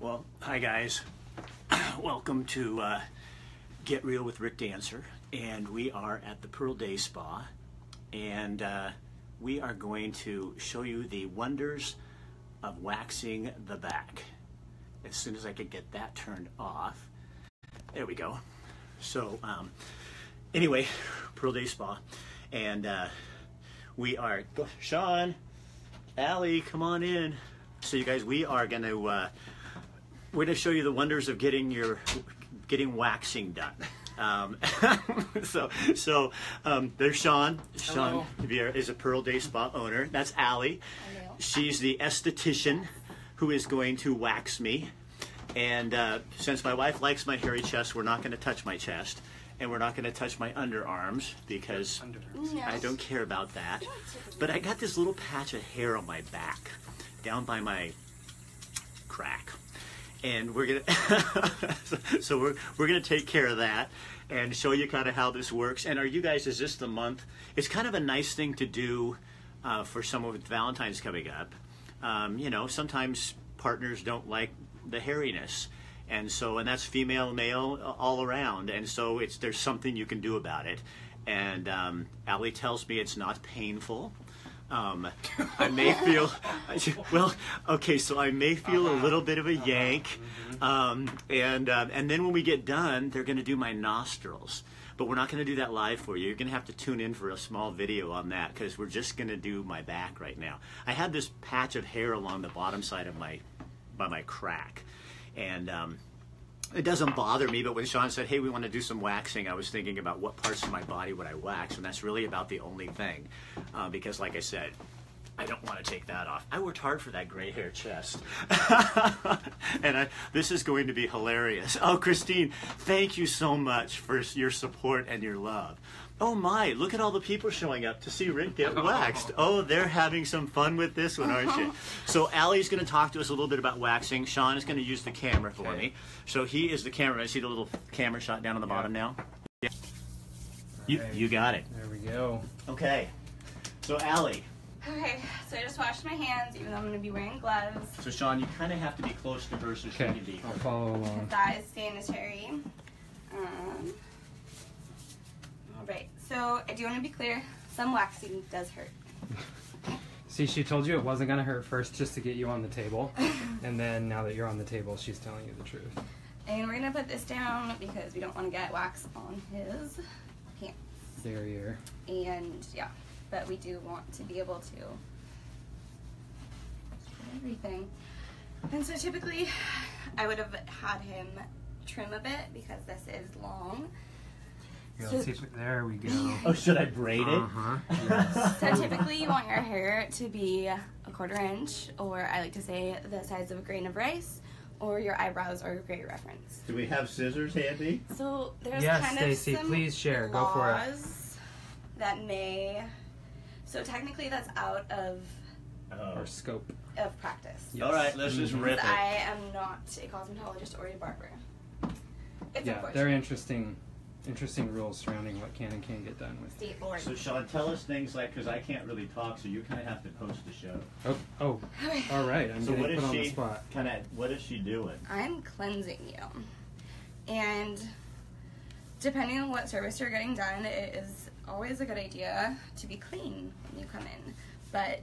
Well, hi guys. Welcome to Get Real with Rick Dancer, and we are at the Pearl Day Spa, and we are going to show you the wonders of waxing the back. As soon as I could get that turned off. There we go. So anyway, Pearl Day Spa, and we are, Sean, Allie, come on in. So you guys, we're gonna show you the wonders of getting waxing done. So there's Sean. Sean Vierra is a Pearl Day Spa owner. That's Allie. Hello. She's the esthetician who is going to wax me. And since my wife likes my hairy chest, we're not going to touch my chest. And we're not going to touch my underarms because I don't care about that. But I got this little patch of hair on my back, down by my crack. And we're gonna so we're gonna take care of that and show you kind of how this works. And are you guys, is this the month? It's kind of a nice thing to do for someone with Valentine's coming up. You know, sometimes partners don't like the hairiness, and that's female, male, all around. And so there's something you can do about it. And Allie tells me it's not painful. I may feel, well, okay, so I may feel a little bit of a yank, and then when we get done, they're going to do my nostrils, but we're not going to do that live for you. You're going to have to tune in for a small video on that, because we're just going to do my back right now. I had this patch of hair along the bottom side of by my crack, and it doesn't bother me, but when Sean said, hey, we want to do some waxing, I was thinking about what parts of my body would I wax, and that's really about the only thing, because like I said, I don't want to take that off. I worked hard for that gray hair chest. And this is going to be hilarious. Oh, Christine, thank you so much for your support and your love. Oh my, look at all the people showing up to see Rick get waxed. Oh, they're having some fun with this one, aren't you? So Allie's going to talk to us a little bit about waxing. Sean is going to use the camera for me. So he is the cameraman. See the little camera shot down on the bottom now? Yeah. You got it. There we go. Okay. So Allie. Okay, so I just washed my hands, even though I'm going to be wearing gloves. So Sean, you kind of have to be close to her so she can be. I'll follow along. That is sanitary. Alright, so I do want to be clear, some waxing does hurt. See, she told you it wasn't going to hurt first just to get you on the table, and then now that you're on the table, she's telling you the truth. And we're going to put this down because we don't want to get wax on his pants. Derriere. And yeah, but we do want to be able to everything. And so typically I would have had him trim a bit because this is long. Yeah, let's see if there we go. Oh, should I braid it? Yes. So typically you want your hair to be a 1/4 inch, or I like to say the size of a grain of rice, or your eyebrows are a great reference. Do we have scissors handy? So there's Yes, kind Stacey, of some please share. Go for it. laws that may, so technically that's out of Or scope. practice. All right, let's just rip it. I am not a cosmetologist or a barber. It's Yeah, unfortunate. they're interesting rules surrounding what can and can't get done with. State board. So Sean, tell us things like, because I can't really talk, so you kind of have to host the show. Oh, all right. I'm So getting what put is on the she spot. what is she doing? I'm cleansing you. And depending on what service you're getting done, it is always a good idea to be clean when you come in. But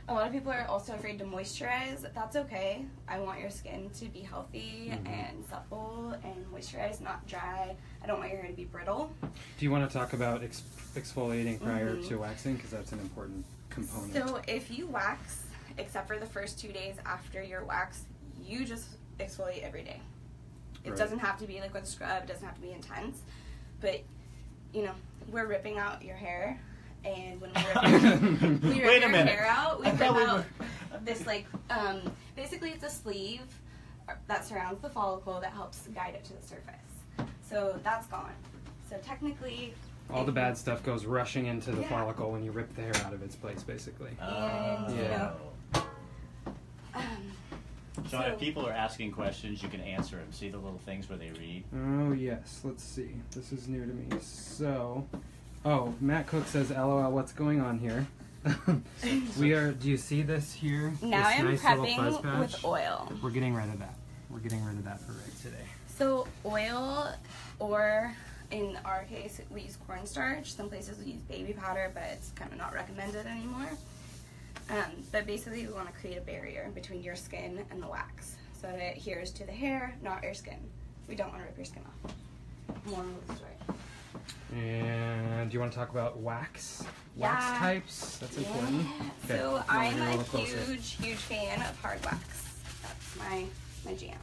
a lot of people are also afraid to moisturize. That's okay. I want your skin to be healthy and supple and moisturized, not dry. I don't want your hair to be brittle. Do you want to talk about exfoliating prior to waxing? Because that's an important component. So if you wax, except for the first 2 days after your wax, you just exfoliate every day. It doesn't have to be like with scrub, it doesn't have to be intense. But, you know, we're ripping out your hair. And when we rip your hair out, we rip out this, like, basically it's a sleeve that surrounds the follicle that helps guide it to the surface. So that's gone. So technically, all the bad stuff goes rushing into the follicle when you rip the hair out of its place, basically. And, you know, Sean, if people are asking questions, you can answer them. See the little things where they read? Oh, yes. Let's see. This is new to me. So, oh, Matt Cook says, LOL, what's going on here? Do you see this here? Now this I'm nice little prepping fuzz patch? with oil. We're getting rid of that. we're getting rid of that for Rick today. So oil, or in our case, we use cornstarch. Some places we use baby powder, but it's kind of not recommended anymore. But basically, we want to create a barrier between your skin and the wax, so that it adheres to the hair, not your skin. We don't want to rip your skin off. More moves, right? And do you want to talk about wax Yeah. types? That's important. Okay. So No, I'm you're a little closer. huge fan of hard wax. That's my jam.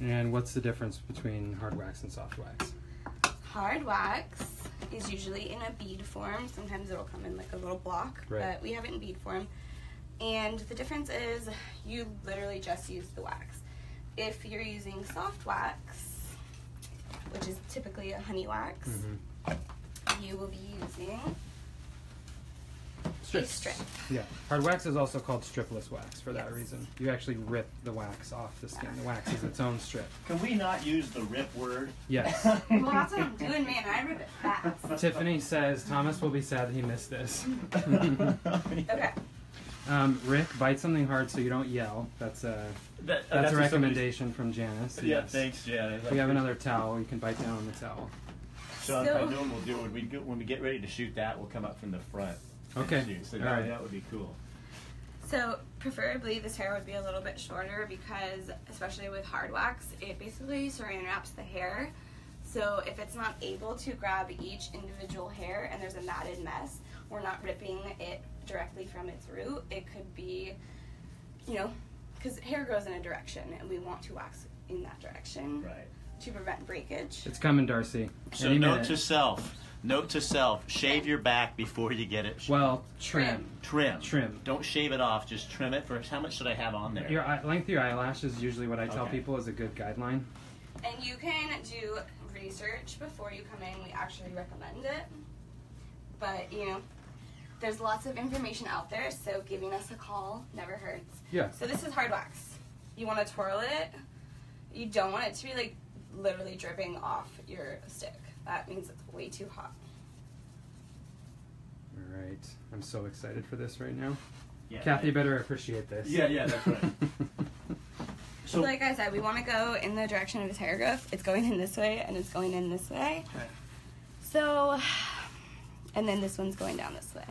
And what's the difference between hard wax and soft wax? Hard wax is usually in a bead form. Sometimes it'll come in like a little block, Right. but we have it in bead form. And the difference is you literally just use the wax. If you're using soft wax, which is typically a honey wax, you will be using a strip. Yeah. Hard wax is also called stripless wax for that Yes. reason. You actually rip the wax off the skin. The wax is its own strip. Can we not use the rip word? Yes. Well, that's what I'm doing, man. I rip it fast. Tiffany says Thomas will be sad that he missed this. Okay. Rick, bite something hard so you don't yell. That's a That's recommendation from Janice. Yeah, Yes. thanks, Janet. We have another towel. You can bite down on the towel. Sean, So- I know what we'll do when we get ready to shoot that, we'll come up from the front. and Okay. shoot. So All that, right. that would be cool. So preferably this hair would be a little bit shorter because, especially with hard wax, it basically saran wraps the hair. So if it's not able to grab each individual hair and there's a matted mess, we're not ripping it directly from its root. It could be, because hair grows in a direction and we want to wax in that direction Right. to prevent breakage. It's coming, Darcy. So Any note minute. to self. Note to self. Shave your back before you get it. Well, trim. Trim. Don't shave it off. Just trim it. For how much should I have on there? Your length of your eyelash is usually what I tell Okay. people is a good guideline. And you can do research before you come in. We actually recommend it. But, there's lots of information out there, so giving us a call never hurts. Yeah. So this is hard wax. You want to twirl it. You don't want it to be, like, literally dripping off your stick. That means it's way too hot. All right. I'm so excited for this right now. Yeah, Kathy better appreciate this. Yeah, that's right. So like I said, we want to go in the direction of his hair growth. It's going in this way, and it's going in this way. Okay. So, and then this one's going down this way.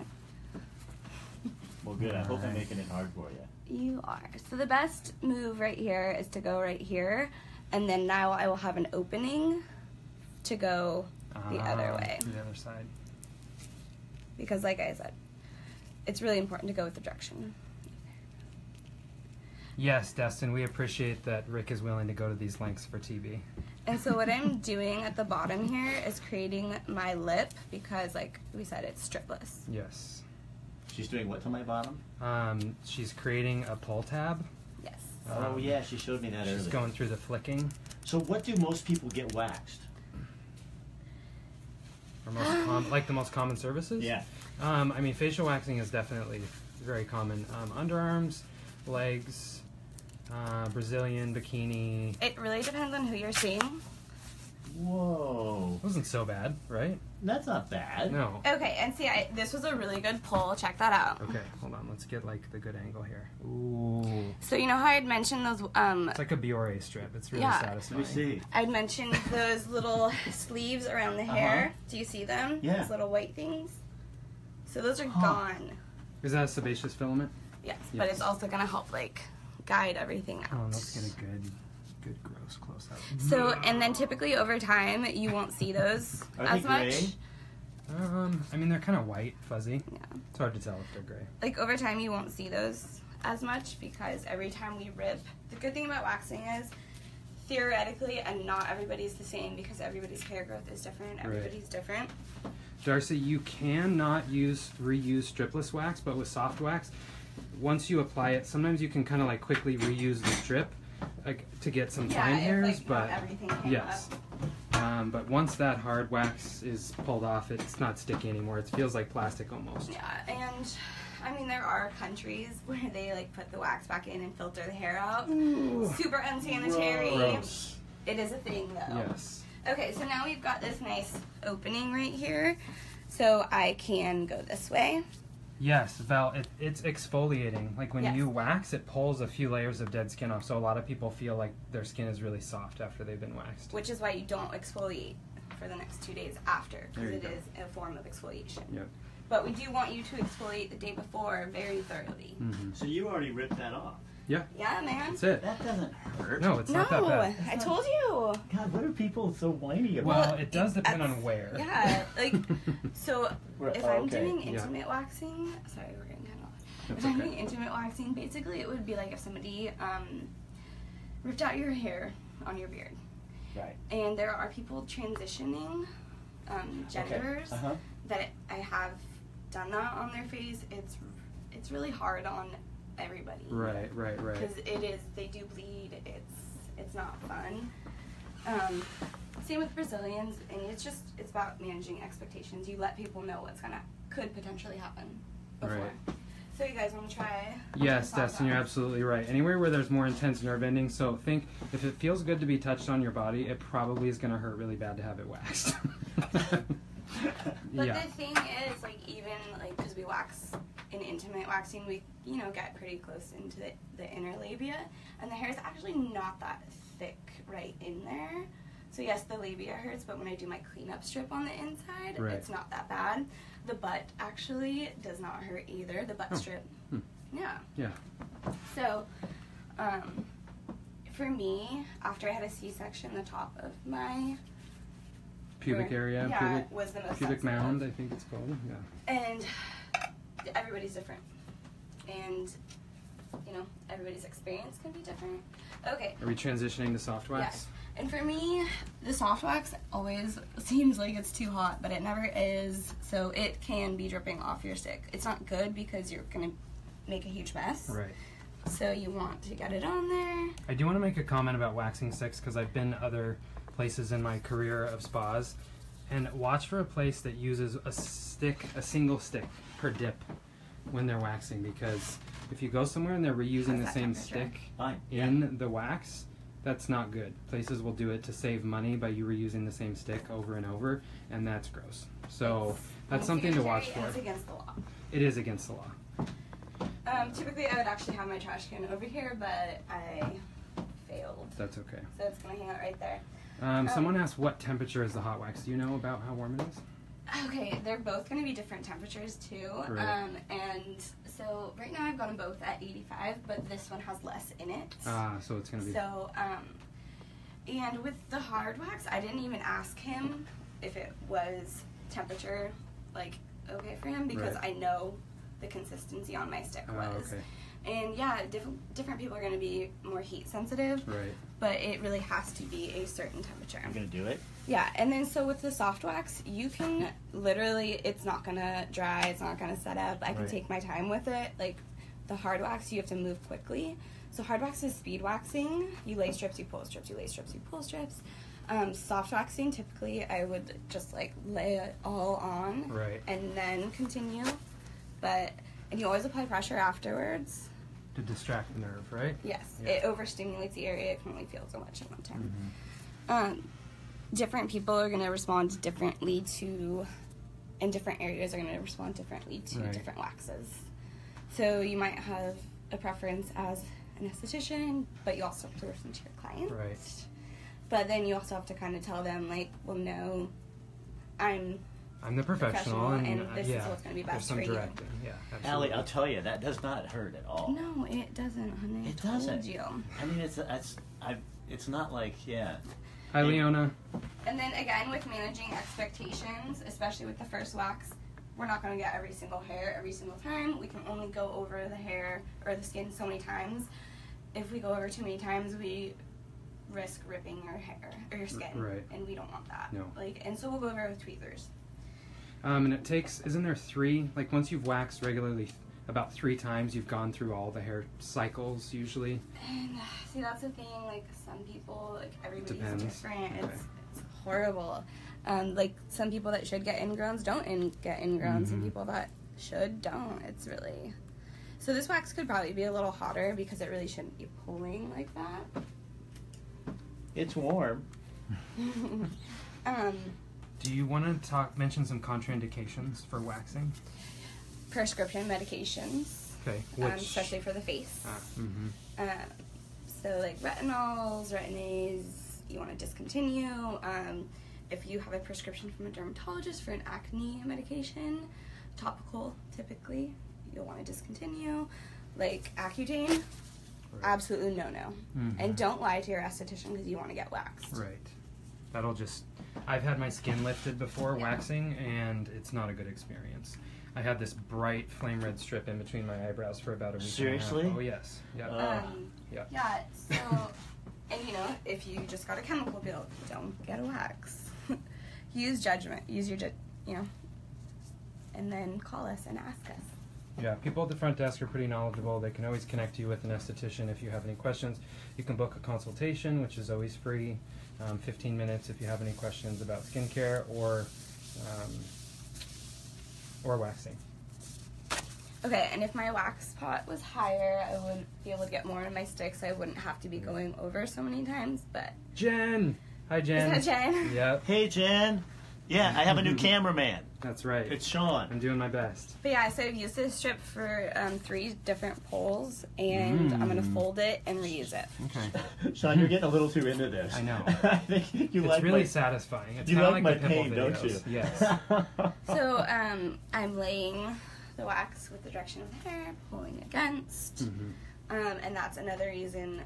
Well, good. I hope I'm making it hard for you. You are. So the best move right here is to go right here, and then now I will have an opening to go the other way. To the other side. Because like I said, it's really important to go with the direction. Yes, Destin, we appreciate that Rick is willing to go to these lengths for TV. And so what I'm doing at the bottom here is creating my lip because, like we said, it's stripless. Yes. She's doing what to my bottom? She's creating a pull tab. Yes. Oh, yeah, she showed me that She's earlier. going through the flicking. So what do most people get waxed? Or like the most common services? Yeah. Facial waxing is definitely very common. Underarms, legs, Brazilian, bikini. It really depends on who you're seeing. Whoa. Wasn't so bad, right? That's not bad. No. Okay, and see, this was a really good pull. Check that out. Okay, hold on. Let's get like the good angle here. Ooh. So you know how I had mentioned those? It's like a Biore strip. It's really Yeah. satisfying. Let me see. I'd mentioned those little sleeves around the hair. Uh-huh. Do you see them? Yeah. Those little white things. So those are Huh. gone. Is that a sebaceous filament? Yes, but Yes. it's also gonna help like guide everything out. Oh, let's get a good gross close up. So, and then typically over time, you won't see those Are as they much. gray? They're kind of white, fuzzy. Yeah. It's hard to tell if they're gray. Like over time, you won't see those as much because every time we rip, the good thing about waxing is theoretically, and not everybody's the same because everybody's hair growth is different. Everybody's different. Darcy, you cannot reuse stripless wax, but with soft wax, once you apply it, sometimes you can kind of like quickly reuse the strip like, to get some fine hairs, if, like, but not everything came yes. up. But once that hard wax is pulled off, it's not sticky anymore. It feels like plastic almost. Yeah, and I mean there are countries where they like put the wax back in and filter the hair out. Ooh. Super unsanitary. Gross. It is a thing though. Yes. Okay, so now we've got this nice opening right here. So I can go this way Yes, it's exfoliating. Like when you wax, it pulls a few layers of dead skin off. So a lot of people feel like their skin is really soft after they've been waxed. Which is why you don't exfoliate for the next 2 days after, because it is a form of exfoliation. Yep. But we do want you to exfoliate the day before very thoroughly. Mm-hmm. So you already ripped that off. Yeah. Yeah, man. That's it. That doesn't hurt. No, it's not that bad. I told you. God, what are people so whiny about? Well, it does depend on where. Yeah, like, so if I'm doing okay. intimate waxing, sorry, we're getting kind of off. That's If I'm okay. doing intimate waxing, basically it would be like if somebody ripped out your hair on your beard. Right. And there are people transitioning genders Okay. that I have done that on their face. It's really hard on everybody. Right. Because they do bleed. It's not fun. Same with Brazilians, and it's about managing expectations. You let people know what's could potentially happen before. Right. So you guys want to try? Yes, Dustin, you're absolutely right. Anywhere where there's more intense nerve ending, so think if it feels good to be touched on your body, it probably is going to hurt really bad to have it waxed. But the thing is, like, even like because we wax in intimate waxing, we get pretty close into the inner labia, and the hair is actually not that thick right in there. So yes, the labia hurts, but when I do my cleanup strip on the inside, it's not that bad. The butt actually does not hurt either. The butt strip, yeah. So, for me, after I had a C-section, the top of my pubic area, was the most pubic sensitive. mound, I think it's called. Yeah. And everybody's different, and everybody's experience can be different. Okay. Are we transitioning to soft wax? Yes. And for me, the soft wax always seems like it's too hot, but it never is. So it can be dripping off your stick. It's not good because you're going to make a huge mess. Right. So you want to get it on there. I do want to make a comment about waxing sticks because I've been other places in my career of spas, and watch for a place that uses a single stick per dip when they're waxing, because if you go somewhere and they're reusing the same stick in the wax, that's not good. Places will do it to save money by you reusing the same stick over and over, and that's gross. So that's something to watch for. It's against the law. It is against the law. Typically, I would actually have my trash can over here, but I failed. That's okay. So it's going to hang out right there. Someone asked what temperature is the hot wax. Do you know about how warm it is? Okay, they're both going to be different temperatures too. Right. And so right now I've got them both at 85, but this one has less in it. So it's going to be... So, and with the hard wax, I didn't even ask him if it was temperature, like, okay for him, because I know the consistency on my stick was. Okay. And yeah, different people are going to be more heat sensitive. Right. But it really has to be a certain temperature. I'm going to do it? Yeah, and then so with the soft wax, you can literally, it's not going to dry, it's not going to set up. I can take my time with it. Like the hard wax, you have to move quickly. So hard wax is speed waxing. You lay strips, you pull strips, you lay strips, you pull strips. Soft waxing, typically I would just like lay it all on. Right. And then continue. And you always apply pressure afterwards. To distract the nerve, right? Yes, Yeah. it overstimulates the area. It can only feel so much at one time. Different people are going to respond differently to, and different areas are going to respond differently to different waxes. So you might have a preference as an esthetician, but you also have to listen to your client. Right. But then you also have to kind of tell them, like, well, no, I'm the professional and this is what's going to be best for you. directing. Yeah, absolutely. Allie, I'll tell you, that does not hurt at all. No, it doesn't, honey. It I told doesn't. you. I mean, it's not like, Hi, Leona. And then again, with managing expectations, especially with the first wax, we're not going to get every single hair every single time. We can only go over the hair or the skin so many times. If we go over too many times, we risk ripping your hair or your skin, and we don't want that. No. And so we'll go over with tweezers. And it takes, isn't there 3, like once you've waxed regularly about 3 times, you've gone through all the hair cycles usually? And see, that's the thing, like some people, like everybody's Depends. different. Okay. It's horrible. Like some people that should get ingrowns don't get ingrowns, and people that should don't. It's really... So this wax could probably be a little hotter because it really shouldn't be pulling like that. it's warm. Do you want to mention some contraindications for waxing? prescription medications. Okay. Especially for the face. So like retinols, retin-A's, you want to discontinue. If you have a prescription from a dermatologist for an acne medication, topical typically, you'll want to discontinue. Like Accutane, absolutely no. And don't lie to your esthetician because you want to get waxed. Right. That'll just... I've had my skin lifted before waxing, and it's not a good experience. I had this bright flame red strip in between my eyebrows for about a week. Seriously? And a half. Oh, yes. Yeah. Yeah, so... And, you know, if you just got a chemical peel, don't get a wax. Use judgment. Use your, you know, and then call us and ask us. Yeah, people at the front desk are pretty knowledgeable. They can always connect you with an esthetician if you have any questions. You can book a consultation, which is always free, 15 minutes if you have any questions about skincare or waxing. Okay, and if my wax pot was higher, I would be able to get more in my stick, so I wouldn't have to be going over so many times, but... Jen! Hi, Jen. Is that Jen? Yep. Hey, Jen. Yeah, I have a new cameraman. That's right. It's Sean. I'm doing my best. But yeah, so I've used this strip for 3 different poles, and I'm going to fold it and reuse it. Okay. Sean, you're getting a little too into this. I know. I think you It's like really my, satisfying. It's you kinda like like my the pimple pain, videos. don't you? Yes. So I'm laying the wax with the direction of the hair, pulling against, and that's another reason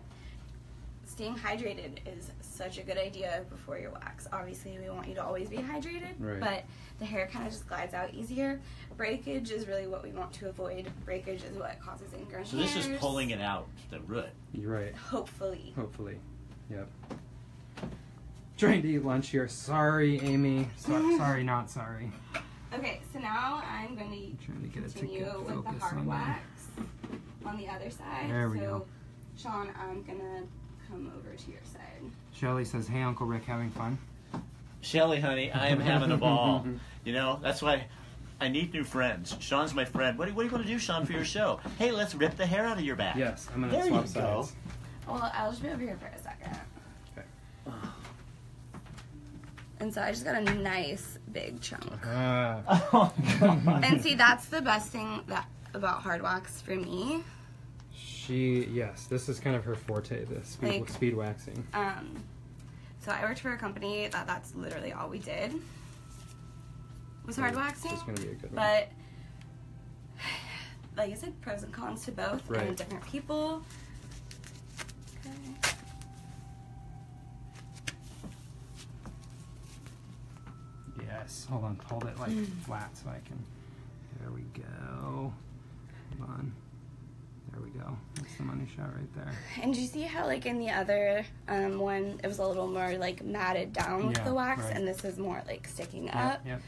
staying hydrated is such a good idea before your wax. Obviously, we want you to always be hydrated, but the hair kind of just glides out easier. Breakage is really what we want to avoid. Breakage is what causes ingrown So this is pulling it out, the root. You're right. Hopefully. Hopefully. Yep. Trying to eat lunch here. Sorry, Amy. Sorry, not sorry. Okay, so now I'm going to Trying to get it to continue get with the focus hard on wax on the other side. There we so, go. Sean, I'm going to come over to your side. Shelly says, "Hey, Uncle Rick, having fun?" Shelly, honey, I am having a ball. You know, that's why I need new friends. Sean's my friend. What are you going to do, Sean, for your show? Hey, let's rip the hair out of your back. Yes, I'm going to There swap you go. sides. Well, I'll just be over here for a second. Okay. And so I just got a nice big chunk. Ah. And see, that's the best thing about hard wax for me. Yes, this is kind of her forte, this speed waxing. So I worked for a company that's literally all we did was hard waxing. It's just going to be a good one. But like I said, pros and cons to both and different people. Okay. Yes, hold on, hold it like flat so I can. There we go. Hold on. There we go. That's the money shot right there. And do you see how, like, in the other one, it was a little more, like, matted down with the wax, and this is more, like, sticking up? Yep.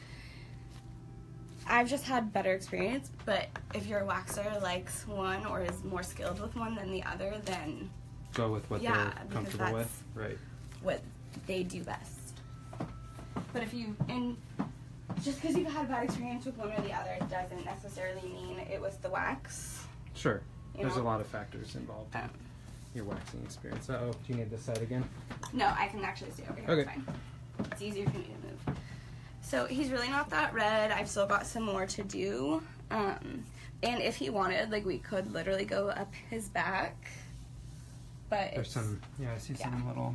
I've just had better experience, but if your waxer likes one or is more skilled with one than the other, then... Go with what they're comfortable with. Right. What they do best. But if you... And just because you've had a bad experience with one or the other doesn't necessarily mean it was the wax. Sure. There's know? a lot of factors involved in your waxing experience. Uh-oh, do you need this side again? No, I can actually stay over here. Okay. It's fine. It's easier for me to move. So he's really not that red. I've still got some more to do. And if he wanted, like, we could literally go up his back. But there's some, I see some little,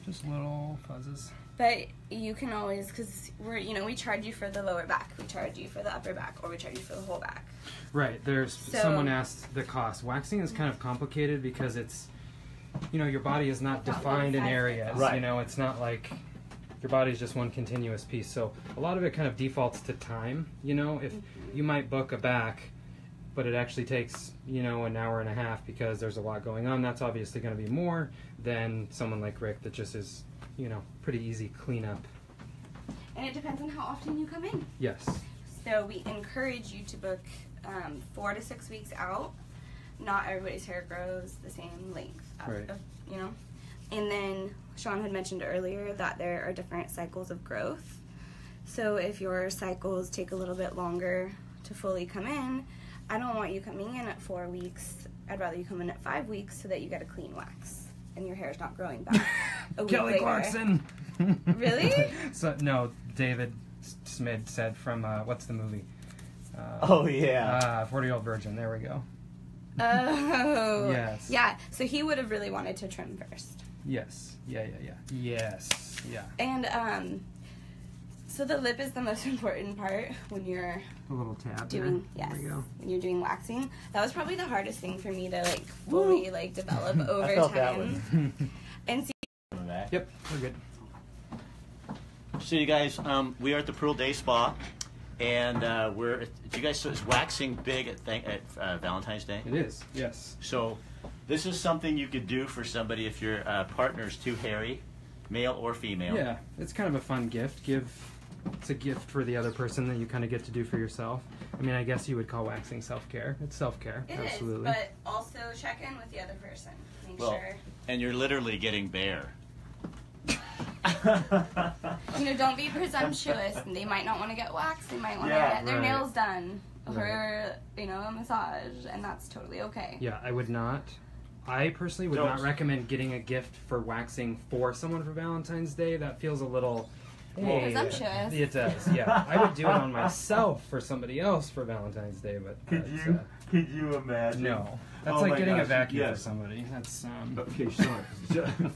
just little fuzzes. But you can always, because we charge you for the lower back, we charge you for the upper back, or we charge you for the whole back. Right. Someone asked the cost. Waxing is kind of complicated because it's, your body is not defined in areas. Right. It's not like your body is just one continuous piece. So a lot of it kind of defaults to time. If you might book a back, but it actually takes, an hour and a half because there's a lot going on, that's obviously going to be more than someone like Rick that just is, pretty easy cleanup. And it depends on how often you come in. Yes. So we encourage you to book 4 to 6 weeks out. Not everybody's hair grows the same length. Right. And then Sean had mentioned earlier that there are different cycles of growth. So if your cycles take a little bit longer to fully come in, I don't want you coming in at 4 weeks. I'd rather you come in at 5 weeks so that you get a clean wax and your hair's not growing back a week Kelly later. Clarkson. Really? So no, David Smid said from what's the movie? Oh, yeah. 40-year-old virgin. There we go. Oh. Yes. Yeah. So he would have really wanted to trim first. Yes. Yeah. Yes. Yeah. And so the lip is the most important part when you're A little tab doing there. There we go. when you're doing waxing. That was probably the hardest thing for me to like fully like develop over I felt time. that one. And see, Yep, we're good. So you guys, we are at the Pearl Day Spa, and you guys, so is waxing big at Valentine's Day? It is. Yes. So this is something you could do for somebody if your partner's too hairy, male or female. Yeah, it's kind of a fun gift. It's a gift for the other person that you kind of get to do for yourself. I mean, I guess you would call waxing self-care. It's self-care, it absolutely. is, but also check in with the other person. Make Well, sure. and you're literally getting bare. Don't be presumptuous. They might not want to get waxed. They might want to Yeah, get their right. nails done or Right. a massage, and that's totally okay. Yeah, I personally would not recommend getting a gift for waxing for someone for Valentine's Day. That feels a little... Hey, presumptuous. It does, yeah. I would do it on myself for somebody else for Valentine's Day, but Could you imagine? no. That's Oh like my getting a gosh, vacuum yes. for somebody. That's Okay, sure.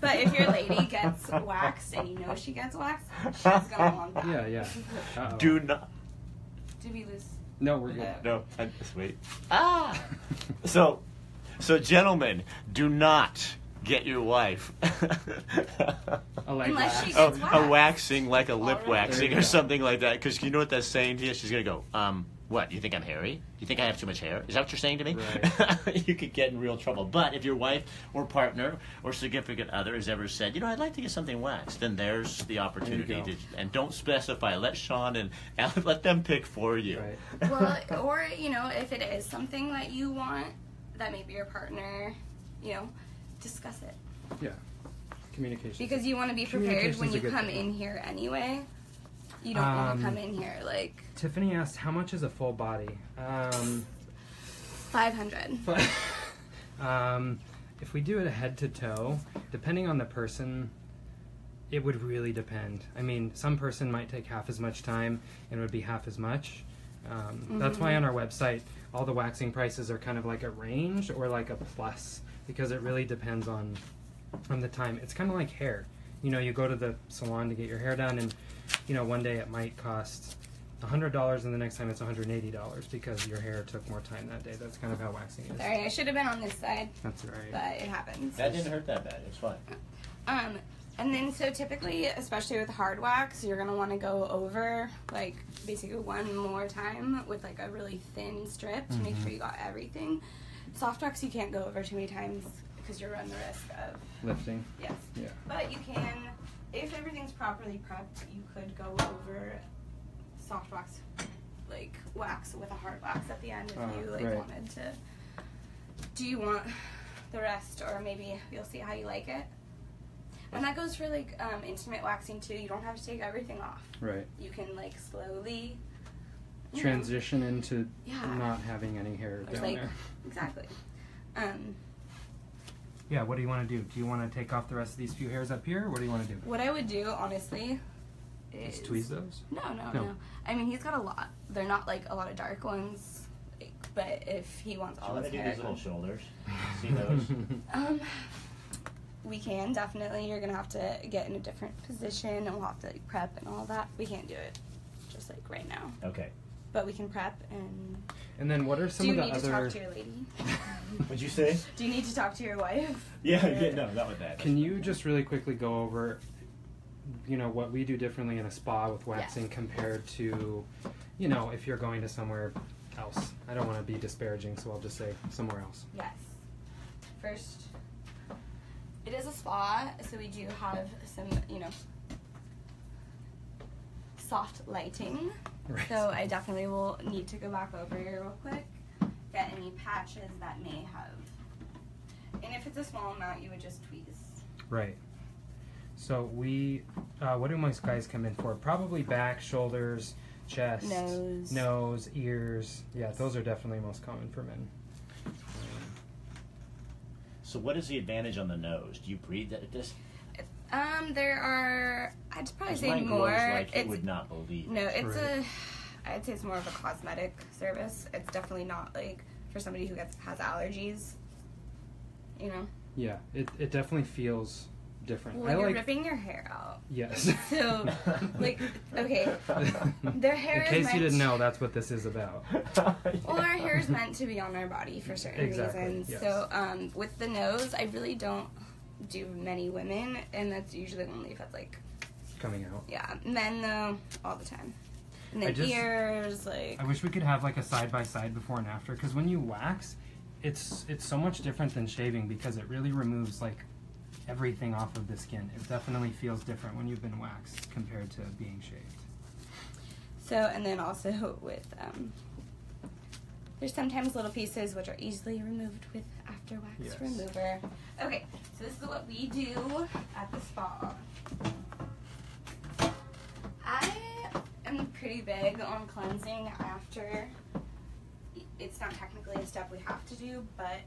But if your lady gets waxed and you know she gets waxed, she's gonna want that. yeah. Uh-oh. Do not. Did we lose? No, we're good. No, wait. So gentlemen, do not get your wife Unless she a gets waxed. waxing like a lip Alright. waxing There you or go. something like that. Because you know what that's saying to you? She's going to go, what, you think I'm hairy? You think I have too much hair? Is that what you're saying to me? Right. You could get in real trouble. But if your wife or partner or significant other has ever said, I'd like to get something waxed, then there's the opportunity go. to, and don't specify. Let Sean and Alan, let them pick for you. Right. Well, or if it is something that you want, that maybe your partner, discuss it. Yeah. Communication. Because you want to be prepared when Communication's you a good come thing. in here anyway. You don't want to come in here like Tiffany asked, how much is a full body? 500. If we do it head to toe, depending on the person, it would really depend. I mean, some person might take half as much time and would be half as much. That's why on our website, all the waxing prices are kind of like a range or like a plus, because it really depends on the time. It's kind of like hair. You go to the salon to get your hair done, and one day it might cost $100 and the next time it's $180 because your hair took more time that day. That's kind of how waxing is. Sorry, I should have been on this side, That's right. but it happens. That didn't hurt that bad. It's fine. And then so typically, especially with hard wax, you're gonna want to go over like basically one more time with like a really thin strip to make sure you got everything. Soft wax you can't go over too many times because you run the risk of Lifting. yes. Yeah. But you can, if everything's properly prepped, you could go over soft wax, like wax with a hard wax at the end if you like right. wanted to. Do you want the rest, or maybe you'll see how you like it? And that goes for like intimate waxing too. You don't have to take everything off. Right. You can like slowly Transition into Yeah. not having any hair There's, down like, there. exactly. Yeah, what do you want to do? Do you want to take off the rest of these few hairs up here, or what do you want to do? What I would do, honestly, is Just tweeze those? No. I mean, he's got a lot. They're not like a lot of dark ones, like, but if he wants all his hair, shoulders. See those? we can definitely. You're gonna have to get in a different position, and we'll have to like, prep and all that. We can't do it just like right now, Okay. but we can prep. And And then what are some do of you the need other... to talk to your lady? What'd you say? Do you need to talk to your wife? No, not with that. Can you just really quickly go over, what we do differently in a spa with waxing compared to, if you're going to somewhere else? I don't want to be disparaging, so I'll just say somewhere else. Yes. First, it is a spa, so we do have some, soft lighting. Right. So I definitely will need to go back over here real quick, get any patches that may have. And if it's a small amount, you would just tweeze. Right. So what do most guys come in for? Probably back, shoulders, chest, nose, ears. Yeah, those are definitely most common for men. So what is the advantage on the nose? Do you breathe that at this? There are, I'd probably say Mine more. glows like you would not believe. No, it's Right. I'd say it's more of a cosmetic service. It's definitely not like for somebody who has allergies, you know? Yeah, it definitely feels different. Well, you're ripping your hair out. Yes. So, like, okay, their hair In case you didn't know, that's what this is about. Well, our hair is meant to be on our body for certain reasons. Yes. So, with the nose, I really don't do many women, and that's usually only if it's like coming out. Yeah, men though, all the time. And then ears, like. I wish we could have like a side by side before and after, because when you wax, it's so much different than shaving because it really removes like everything off of the skin. It definitely feels different when you've been waxed compared to being shaved. So, and then also with there's sometimes little pieces which are easily removed with after wax remover. Okay, so this is what we do at the spa. I am pretty big on cleansing after. It's not technically a step we have to do, but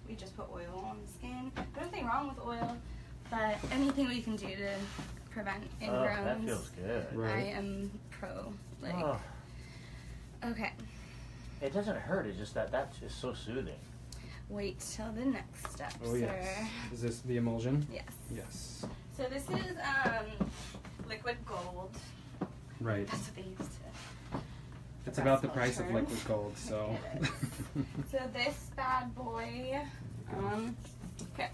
we just put oil on the skin. There's nothing wrong with oil, but anything we can do to prevent ingrowns. Oh, that feels good. Right. I am pro. Like, okay. It doesn't hurt. It's just that's just so soothing. Wait till the next step, Oh, sir. yes. Is this the emulsion? Yes. Yes. So this is liquid gold. Right. That's what they used to. It's about the price of liquid gold, so. So this bad boy, okay.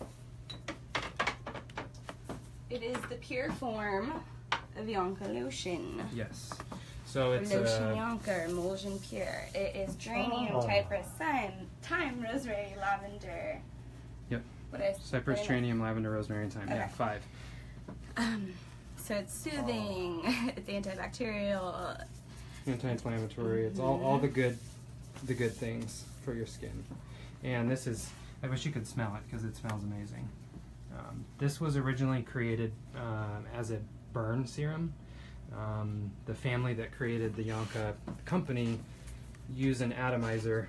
It is the pure form of Yonka lotion. Yes. So it's Lotion Yonka, emulsion pure. It is geranium, cypress, thyme, rosemary, lavender. Yep. What is cypress, geranium, lavender, rosemary, and thyme. Okay. Yeah, 5. So it's soothing. It's antibacterial. Anti-inflammatory. It's all the good things for your skin. And this is, I wish you could smell it because it smells amazing. This was originally created as a burn serum. The family that created the Yonka company used an atomizer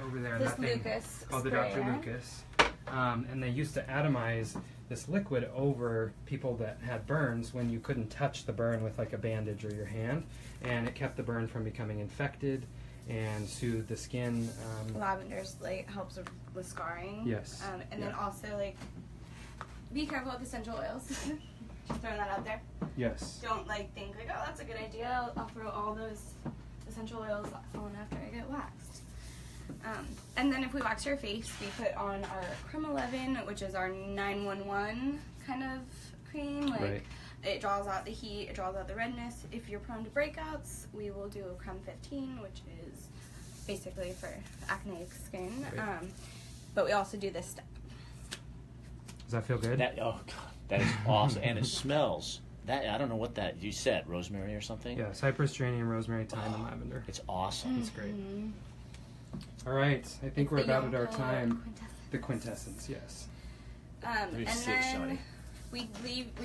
over there. This Lucas called the Dr. Lucas. And they used to atomize this liquid over people that had burns when you couldn't touch the burn with like a bandage or your hand, and it kept the burn from becoming infected and soothed the skin. Lavender's like helps with scarring. Yes. And then also like be careful with essential oils. Just throwing that out there. Yes. Don't like think like, oh, that's a good idea. I'll throw all those essential oils on after I get waxed. And then if we wax your face, we put on our Creme 11, which is our 911 kind of cream. Like, right. It draws out the heat, it draws out the redness. If you're prone to breakouts, we will do a Creme 15, which is basically for acneic skin. Right. But we also do this step. Does that feel good? God, that is awesome, and it smells. That I don't know what that you said, rosemary or something. Yeah, cypress, geranium, rosemary, thyme, and lavender. It's awesome. It's great. All right, I think we're about at our time. The quintessence, yes. And then we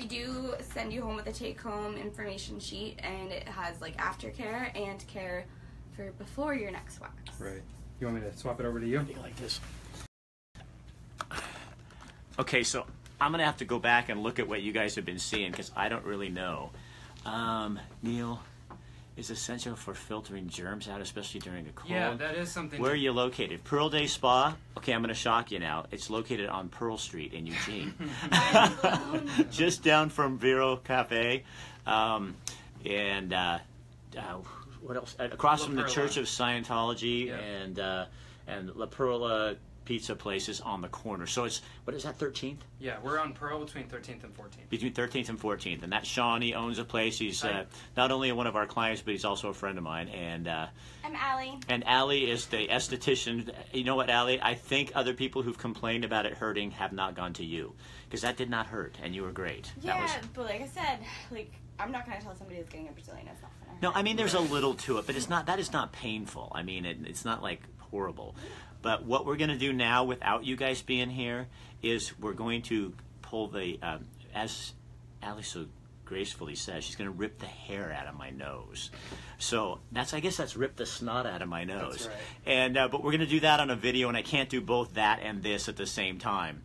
do send you home with a take-home information sheet, and it has like aftercare and care for before your next wax. Right. You want me to swap it over to you? Like this. Okay, so I'm gonna have to go back and look at what you guys have been seeing because I don't really know. Neil, is essential for filtering germs out, especially during a cold. Yeah, that is something. Where are you located? Pearl Day Spa? Okay, I'm going to shock you now. It's located on Pearl Street in Eugene. Just down from Vero Cafe. And what else? Across from the Church of Scientology. Yep. And La Perla pizza place is on the corner. So it's, what is that, 13th? Yeah, we're on Pearl between 13th and 14th. Between 13th and 14th. And that's Sean. He owns a place. He's not only one of our clients, but he's also a friend of mine. And I'm Allie. And Allie is the esthetician. You know what, Allie? I think other people who've complained about it hurting have not gone to you. Because that did not hurt, and you were great. Yeah, but like I said, like, I'm not going to tell somebody who's getting a Brazilian it's not going to hurt. No, I mean, there's a little to it, but it's not. That is not painful. I mean, it's not, like, horrible. But what we're going to do now, without you guys being here, is we're going to pull the, as Allie so gracefully says, she's going to rip the hair out of my nose. So I guess that's rip the snot out of my nose. That's right. And but we're going to do that on a video, and I can't do both that and this at the same time.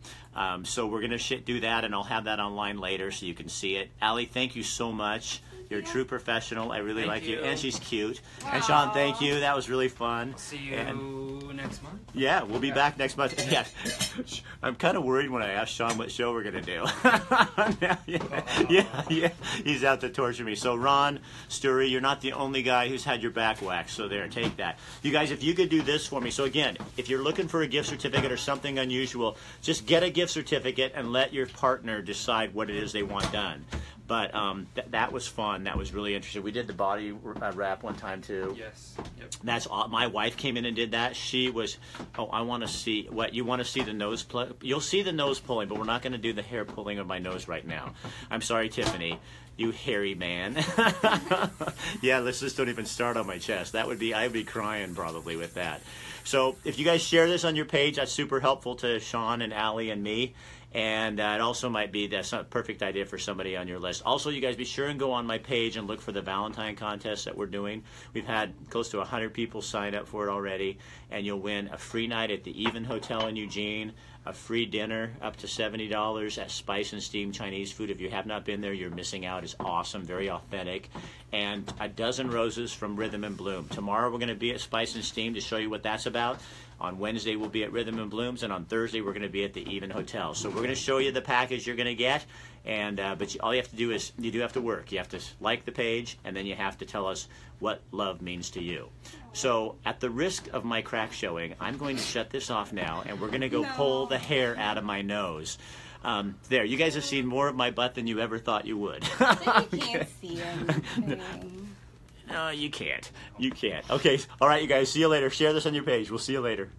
So we're going to do that, and I'll have that online later so you can see it. Allie, thank you so much. You're a true professional. I really like you. you. And she's cute. Wow. And Sean, thank you. That was really fun. See you next month. Yeah, we'll be back next month. Yeah. I'm kind of worried when I ask Sean what show we're going to do. yeah. He's out to torture me. So Ron Sturry, you're not the only guy who's had your back waxed. So there, take that. You guys, if you could do this for me. So again, if you're looking for a gift certificate or something unusual, just get a gift certificate and let your partner decide what it is they want done. But that was fun. That was really interesting. We did the body wrap one time too. Yes. Yep. That's all. My wife came in and did that. She was, I want to see what you want to see the nose. You'll see the nose pulling, but we're not going to do the hair pulling of my nose right now. I'm sorry, Tiffany. You hairy man. Yeah, let's just don't even start on my chest. I'd be crying probably with that. So if you guys share this on your page, that's super helpful to Sean and Allie and me. And it also might be that's a perfect idea for somebody on your list. Also, you guys be sure and go on my page and look for the Valentine Contest that we're doing. We've had close to 100 people sign up for it already, and you'll win a free night at the Even Hotel in Eugene, a free dinner up to $70 at Spice and Steam Chinese food. If you have not been there, you're missing out. It's awesome, very authentic. And a dozen roses from Rhythm and Bloom. Tomorrow we're going to be at Spice and Steam to show you what that's about. On Wednesday we'll be at Rhythm and Blooms, and on Thursday we're going to be at the Even Hotel. So we're going to show you the package you're going to get, and but all you have to do is you do have to work. You have to like the page, and then you have to tell us what love means to you. So at the risk of my crack showing, I'm going to shut this off now, and we're going to go pull the hair out of my nose. There, you guys have seen more of my butt than you ever thought you would. But you can't see anything. No, you can't. You can't. Okay, all right, you guys. See you later. Share this on your page. We'll see you later.